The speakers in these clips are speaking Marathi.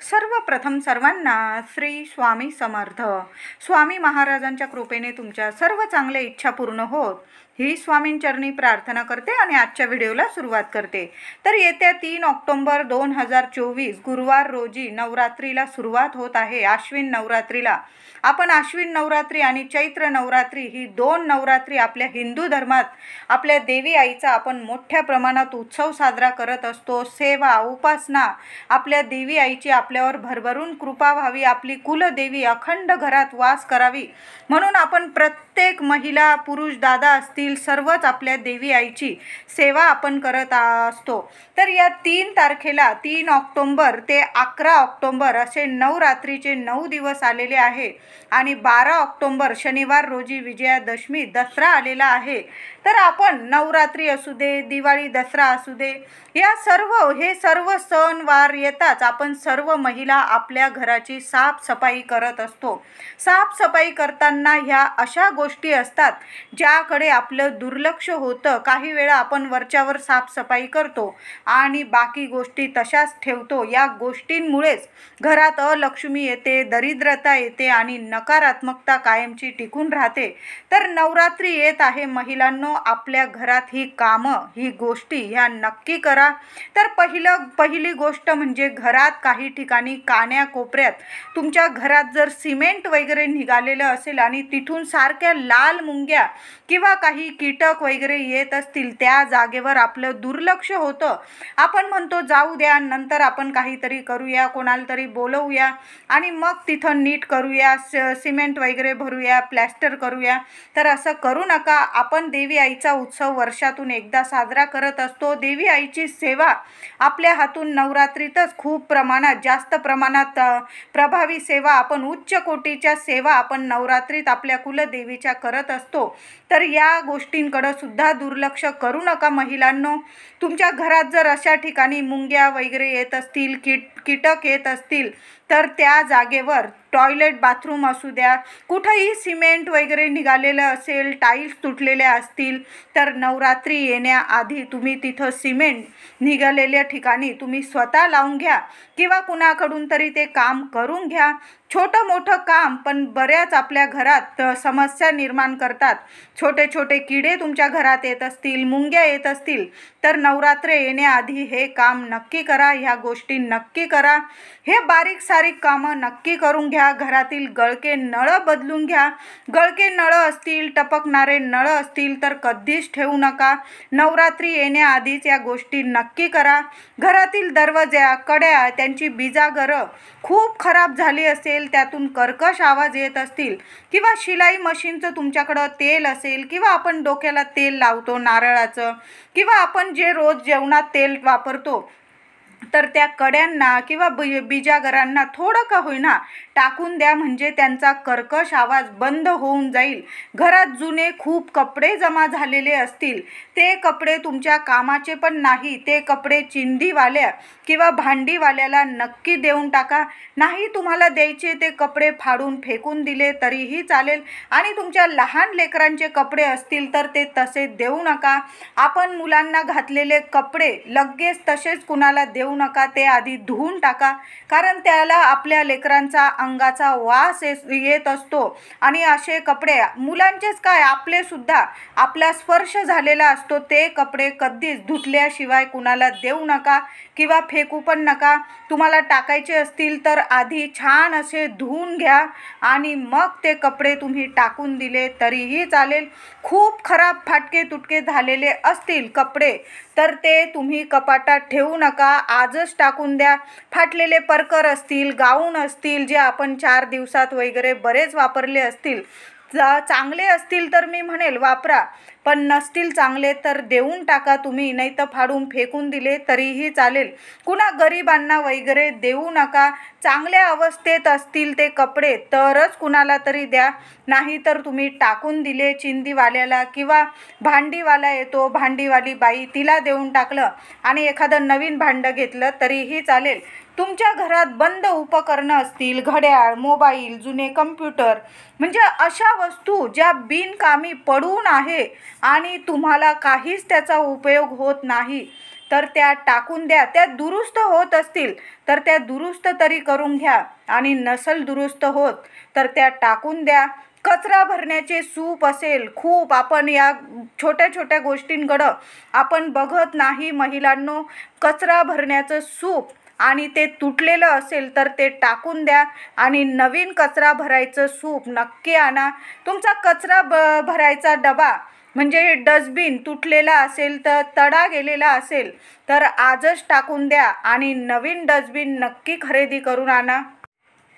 सर्वप्रथम सर्वांना श्री स्वामी समर्थ. स्वामी महाराजांच्या कृपेने तुमच्या सर्व चांगल्या इच्छा पूर्ण होत ही स्वामींचरणी प्रार्थना करते आणि आजच्या व्हिडिओला सुरुवात करते. तर येत्या 3 ऑक्टोबर 2024 गुरुवार रोजी नवरात्रीला सुरुवात होत आहे. आश्विन नवरात्रीला आपण आश्विन नवरात्री आणि चैत्र नवरात्री ही 2 नवरात्री आपल्या हिंदू धर्मात आपल्या देवी आईचा आपण मोठ्या प्रमाणात उत्सव साजरा करत असतो. सेवा उपासना आपल्या देवी आईची आपल्यावर भरभरून कृपा व्हावी, आपली कुलदेवी अखंड घरात वास करावी म्हणून आपण प्रत्येक महिला पुरुष दादा असतील सर्वच आपल्या देवी आईची सेवा आपण करत असतो. तर या 3 तारखेला 3 ऑक्टोबर ते 11 ऑक्टोबर असे नवरात्रीचे 9 दिवस आलेले आहे आणि 12 ऑक्टोबर शनिवार रोजी विजयादशमी दसरा आलेला आहे. तर आपण नवरात्री असू दे, दिवाळी दसरा असू दे, या सर्व सण वार येताच आपण सर्व महिला आपल्या घराची साफसफाई करत असतो. साफसफाई करताना ह्या अशा गोष्टी असतात ज्याकडे आपलं दुर्लक्ष होतं. काही वेळा आपण वरच्यावर साफसफाई करतो आणि बाकी गोष्टी तशाच ठेवतो. या गोष्टींमुळेच घरात अलक्ष्मी येते, दरिद्रता येते आणि नकारात्मकता कायमची टिकून राहते. तर नवरात्री येत आहे महिलांनो, आपल्या घरात ही कामं ही गोष्टी ह्या नक्की करा. तर पहिली गोष्ट म्हणजे घरात काही ठिकाणी कान्या कोपऱ्यात तुमच्या घरात जर सिमेंट वगैरे निघालेलं असेल आणि तिथून सारख्या लाल मुंग्या किंवा काही कीटक वगैरे येत असतील, त्या जागेवर आपलं दुर्लक्ष होतं. आपण म्हणतो जाऊ द्या, नंतर आपण काहीतरी करूया, कोणाला तरी बोलवूया आणि मग तिथं नीट करूया, सिमेंट वगैरे भरूया, प्लॅस्टर करूया. तर असं करू नका. आपण देवी आईचा उत्सव वर्षातून एकदा साजरा करत असतो. देवी आईची सेवा आपल्या हातून नवरात्रीतच खूप प्रमाणात जास्त प्रमाणात प्रभावी सेवा आपण उच्च कोटीच्या सेवा आपण नवरात्रीत आपल्या कुलदेवीच्या करत असतो. तर या गोष्टींकडे सुद्धा दुर्लक्ष करू नका महिलांनो. तुमच्या घरात जर अशा ठिकाणी मुंग्या वगैरे येत असतील, कीटक येत असतील, तर त्या जागेवर टॉयलेट बाथरूम असू द्या, कुठंही सिमेंट वगैरे निघालेलं असेल, टाईल्स तुटलेल्या असतील, तर नवरात्री येण्याआधी तुम्ही तिथं सिमेंट निघालेल्या ठिकाणी तुम्ही स्वतः लावून घ्या किंवा कुणाकडून तरी ते काम करून घ्या. छोटं मोठं काम पण बऱ्याच आपल्या घरात समस्या निर्माण करतात. छोटे छोटे किडे तुमच्या घरात येत असतील, मुंग्या येत असतील, तर नवरात्र येण्याआधी हे काम नक्की करा, ह्या गोष्टी नक्की करा. हे बारीक सारीक कामं नक्की करून घ्या. घरातील गळके नळं बदलून घ्या. गळके नळं असतील, टपकणारे नळं असतील तर कधीच ठेवू नका. नवरात्री येण्याआधीच या गोष्टी नक्की करा. घरातील दरवाजा कड्या त्यांची बिजागरं खूप खराब झाली असेल, त्यातून कर्कश आवाज येत असतील किंवा शिलाई मशीनचं तुमच्याकडं तेल असेल किंवा आपण डोक्याला तेल लावतो नारळाचं किंवा आपण जे रोज जेवणात तेल वापरतो, तर त्या कड्यांना किंवा बिजागरांना थोडं का होईना टाकून द्या, म्हणजे त्यांचा कर्कश आवाज बंद होऊन जाईल. घरात जुने खूप कपडे जमा झालेले असतील, ते कपडे तुमच्या कामाचे पण नाही, ते कपडे चिंधीवाल्या किंवा भांडीवाल्याला नक्की देऊन टाका. नाही तुम्हाला द्यायचे ते कपडे फाडून फेकून दिले तरीही चालेल आणि तुमच्या लहान लेकरांचे कपडे असतील तर ते तसे देऊ नका. आपण मुलांना घातलेले कपडे लगेच तसेच कुणाला देऊ नका, ते आधी धुवून टाका, कारण त्याला आपल्या लेकरांचा अंगाचा वास येत असतो आणि असे कपडे मुलांचेच काय आपले सुद्धा आपला स्पर्श झालेला असतो, ते कपडे कधीच धुतल्याशिवाय कुणाला देऊ नका किंवा फेकू पण नका. तुम्हाला टाकायचे असतील तर आधी छान असे धुवून घ्या आणि मग ते कपडे तुम्ही टाकून दिले तरीही चालेल. खूप खराब फाटके तुटके झालेले असतील कपडे तर ते तुम्ही कपाटात ठेवू नका, आजच टाकून द्या. फाटलेले परकर असतील, गाऊन असतील, जे आपण 4 दिवसात वगैरे बरेच वापरले असतील, चांगले असतील तर मी म्हणेल वापरा, पण नसतील चांगले तर देऊन टाका तुम्ही, नाही तर फाडून फेकून दिले तरीही चालेल. कुणा गरिबांना वगैरे देऊ नका. चांगल्या अवस्थेत असतील ते कपडे तरच कुणाला तरी द्या, नाही तर तुम्ही टाकून दिले चिंधीवाल्याला किंवा भांडीवाला येतो, भांडीवाली बाई, तिला देऊन टाकलं आणि एखादं नवीन भांडं घेतलं तरीही चालेल. तुमच्या घरात बंद उपकरणं असतील, घड्याळ, मोबाईल, जुने कम्प्युटर, म्हणजे अशा वस्तू ज्या बिनकामी पडून आहे आणि तुम्हाला काहीच त्याचा उपयोग होत नाही, तर त्या टाकून द्या. त्या दुरुस्त होत असतील तर त्या दुरुस्त तरी करून घ्या, आणि नसल दुरुस्त होत तर त्या टाकून द्या. कचरा भरण्याचे सूप असेल खूप, आपण या छोट्या छोट्या गोष्टींकडं आपण बघत नाही महिलांनो. कचरा भरण्याचं सूप आणि ते तुटलेलं असेल तर ते टाकून द्या, आणि नवीन कचरा भरायचं सूप नक्की आणा. तुमचा कचरा भरायचा डबा म्हणजे डस्टबिन तुटलेला असेल तर तडा गेलेला असेल तर आजच टाकून द्या, आणि नवीन डस्टबिन नक्की खरेदी करून आणा.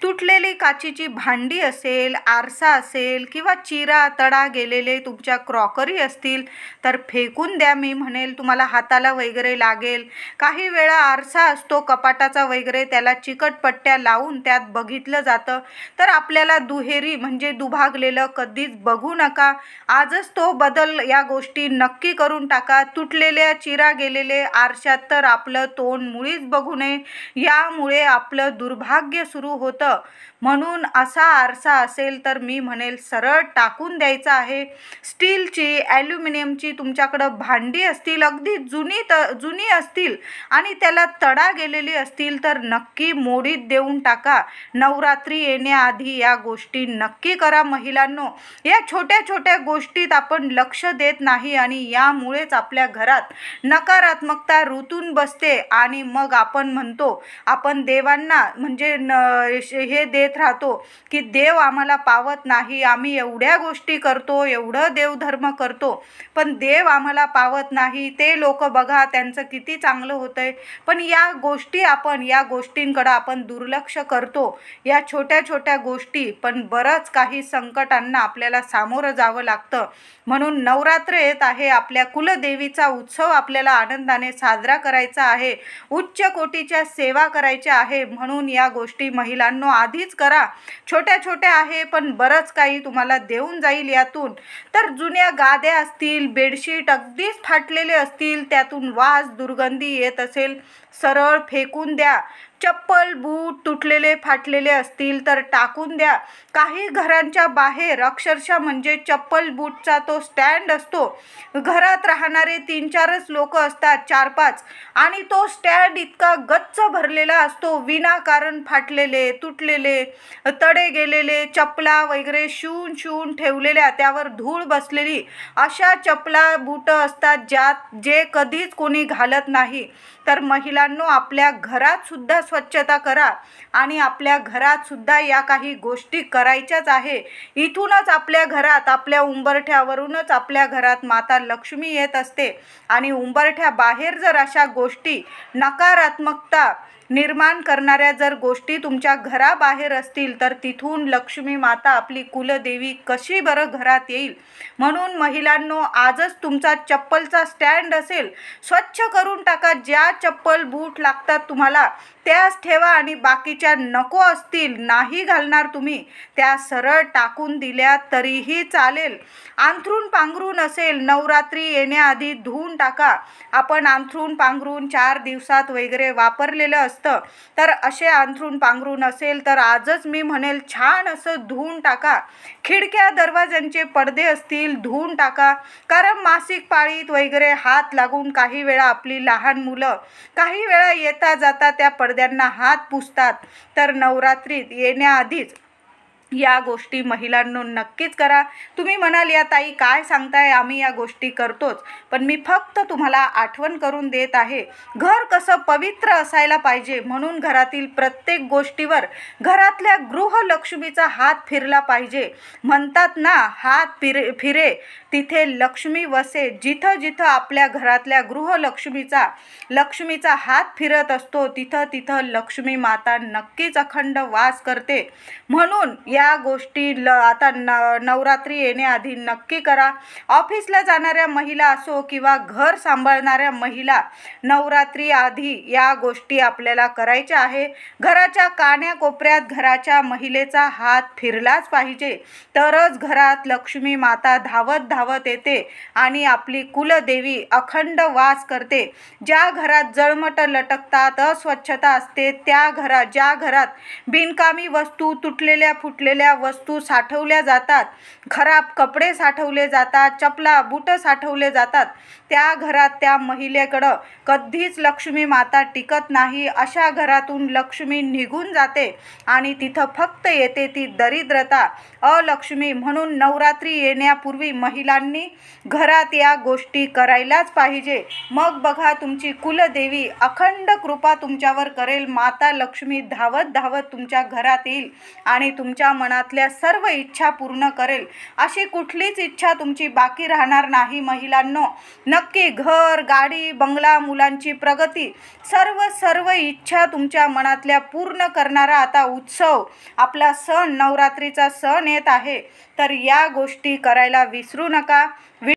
तुटलेली काचेची भांडी असेल, आरसा असेल, किंवा चिरा तडा गेलेले तुमच्या क्रॉकरी असतील तर फेकून द्या. मी म्हणेल तुम्हाला हाताला वगैरे लागेल. काही वेळा आरसा असतो कपाटाचा वगैरे, त्याला चिकट पट्ट्या लावून त्यात बघितलं जातं, तर आपल्याला दुहेरी म्हणजे दुभागलेलं कधीच बघू नका. आजच तो बदल या गोष्टी नक्की करून टाका. तुटलेल्या चिरा गेलेले आरशात तर आपलं तोंड मुळीच बघू नये, यामुळे आपलं दुर्भाग्य सुरू होतं. म्हणून असा आरसा असेल तर मी म्हणेल सरळ टाकून द्यायचा आहे. स्टीलची, ॲल्युमिनियमची तुमच्याकडं भांडी असतील, अगदी जुनी असतील आणि त्याला तडा गेलेली असतील तर नक्की मोडीत देऊन टाका. नवरात्री येण्याआधी या गोष्टी नक्की करा महिलांनो. या छोट्या छोट्या गोष्टीत आपण लक्ष देत नाही, आणि यामुळेच आपल्या घरात नकारात्मकता रुतून बसते, आणि मग आपण म्हणतो आपण देवांना म्हणजे हे देत राहतो की देव आम्हाला पावत नाही. आम्ही एवढ्या गोष्टी करतो, एवढं देवधर्म करतो, पण देव आम्हाला पावत नाही. ते लोक बघा त्यांचं किती चांगलं होतंय. पण या गोष्टींकडे आपण दुर्लक्ष करतो, या छोट्या छोट्या गोष्टी. पण बरंच काही संकटांना आपल्याला सामोरं जावं लागतं. म्हणून नवरात्र येत आहे, आपल्या कुलदेवीचा उत्सव आपल्याला आनंदाने साजरा करायचा आहे, उच्च कोटीच्या सेवा करायच्या आहे. म्हणून या गोष्टी महिलांनो आधीच करा. छोट्या छोट्या आहे पण बरंच काही तुम्हाला देऊन जाईल यातून. तर जुन्या गाद्या असतील, बेडशीट अगदीच फाटलेले असतील, त्यातून वास दुर्गंधी येत असेल, सरळ फेकून द्या. चप्पल बूट तुटलेले फाटलेले असतील तर टाकून द्या. काही घरांच्या बाहेर अक्षरशः म्हणजे चप्पल बूटचा तो स्टँड असतो. घरात राहणारे 3-4च लोक असतात, 4-5, आणि तो स्टँड इतका गच्च भरलेला असतो. विनाकारण फाटलेले, तुटलेले, तडे गेलेले चपला वगैरे शिवून ठेवलेल्या, त्यावर धूळ बसलेली अशा चपला बूट असतात जे कधीच कोणी घालत नाही. तर महिलांनो आपल्या घरात सुद्धा स्वच्छता करा, आणि आपल्या घरात सुद्धा या काही गोष्टी करायच्याच आहे. इथूनच आपल्या घरात, आपल्या उंबरठ्यावरूनच आपल्या घरात माता लक्ष्मी येत असते, आणि उंबरठ्या बाहेर जर अशा गोष्टी नकारात्मकता निर्माण करणाऱ्या जर गोष्टी तुमच्या घराबाहेर असतील तर तिथून लक्ष्मी माता आपली कुलदेवी कशी बरं घरात येईल. म्हणून महिलांनो आजच तुमचा चप्पलचा स्टँड असेल स्वच्छ करून टाका. ज्या चप्पल बूट लागतात तुम्हाला त्याच ठेवा, आणि बाकीच्या नको असतील, नाही घालणार तुम्ही, त्या सरळ टाकून दिल्या तरीही चालेल. अंथरूण पांघरूण असेल नवरात्री येण्याआधी धुवून टाका. आपण अंथरूण पांघरूण 4 दिवसात वगैरे वापरलेलं असतं, तर असे अंथरूण पांघरूण असेल तर आजच मी म्हणेल छान असं धुवून टाका. खिडक्या दरवाजांचे पडदे असतील धुवून टाका, कारण मासिक पाळीत वगैरे हात लागून काही वेळा आपली लहान मुलं काही वेळा येता जाता त्या पडद्यांना हात पुसतात. तर नवरात्रीत येण्याआधीच या गोष्टी महिलांनो नक्कीच करा. तुम्ही म्हणाल या ताई काय सांगताय, आम्ही या गोष्टी करतोच, पण मी फक्त तुम्हाला आठवण करून देत आहे. घर कसं पवित्र असायला पाहिजे, म्हणून घरातील प्रत्येक गोष्टीवर घरातल्या गृहलक्ष्मीचा हात फिरला पाहिजे. म्हणतात ना, हात फिरे तिथे लक्ष्मी वसे. जिथं जिथं आपल्या घरातल्या लक्ष्मीचा हात फिरत असतो तिथं लक्ष्मी माता नक्कीच अखंड वास करते. म्हणून या गोष्टी आता नवरात्री येण्याआधी नक्की करा. ऑफिसला जाणाऱ्या महिला असो किंवा घर सांभाळणाऱ्या महिला, नवरात्री आधी या गोष्टी आपल्याला करायच्या आहे. घराच्या कान्याकोपऱ्यात घराच्या महिलेचा हात फिरलाच पाहिजे, तरच घरात लक्ष्मी माता धावत येते आणि आपली कुलदेवी अखंड वास करते. ज्या घरात जळमट लटकतात, अस्वच्छता असते, ज्या घरात बिनकामी वस्तू, तुटलेल्या फुटलेल्या वस्तू साठवल्या जातात, खराब कपडे साठवले जातात, चपला बूट साठवले जातात, त्या घरात त्या महिलेकडं कधीच लक्ष्मी माता टिकत नाही. अशा घरातून लक्ष्मी निघून जाते आणि तिथं फक्त येते ती दरिद्रता, अलक्ष्मी. म्हणून नवरात्री येण्यापूर्वी महिलांनी घरात या गोष्टी करायलाच पाहिजे. मग बघा तुमची कुलदेवी अखंड कृपा तुमच्यावर करेल. माता लक्ष्मी धावत धावत तुमच्या घरात येईल आणि तुमच्या मनातल्या सर्व इच्छा पूर्ण करेल. अशी कुठलीच इच्छा तुमची बाकी राहणार नाही महिलांनो. नक्की घर, गाडी, बंगला, मुलांची प्रगती, सर्व इच्छा तुमच्या मनातल्या पूर्ण करणारा आता उत्सव, आपला सण, नवरात्रीचा सण येत आहे. तर या गोष्टी करायला विसरू नका.